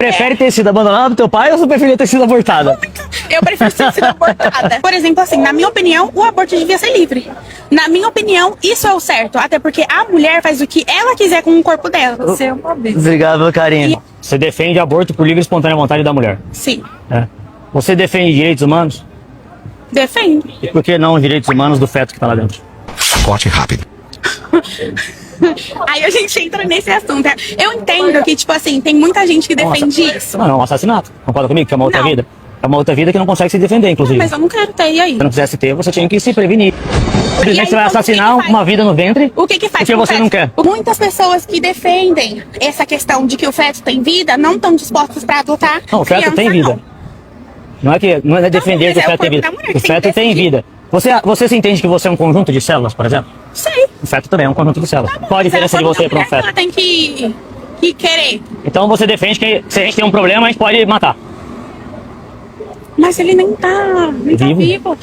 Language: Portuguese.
prefere ter sido abandonada do teu pai ou você preferia ter sido abortada? Eu prefiro ter sido abortada. Por exemplo, assim, na minha opinião, o aborto devia ser livre. Na minha opinião, isso é o certo. Até porque a mulher faz o que ela quiser com o corpo dela. Você é uma vez. Obrigado pelo carinho. Você defende aborto por livre e espontânea vontade da mulher? Sim. É. Você defende direitos humanos? Defende. E por que não os direitos humanos do feto que tá lá dentro? Corte rápido. Aí a gente entra nesse assunto. Eu entendo que, tipo assim, tem muita gente que defende isso. Não, é um assassinato. Concorda comigo? Que é uma outra Não. vida. É uma outra vida que não consegue se defender, inclusive. Mas eu não quero ter, e aí? Se não quisesse ter, você tinha que se prevenir. Simplesmente aí, você vai então, assassinar o que que faz? uma vida no ventre O que faz? porque com o você feto? não quer. Muitas pessoas que defendem essa questão de que o feto tem vida não estão dispostas para adotar. Não, o feto criança, tem vida. Não é defender mas que o é o feto tem corpo vida. da mulher O que tem feto que tem decidir. vida. Você se entende que você é um conjunto de células, por exemplo? Sei. O feto também é um conjunto de células. Qual a Mas diferença de ela você para um mulher, feto? ela tem que querer. Então você defende que se a gente tem um problema, a gente pode matar. Mas ele nem tá Vivo. vivo.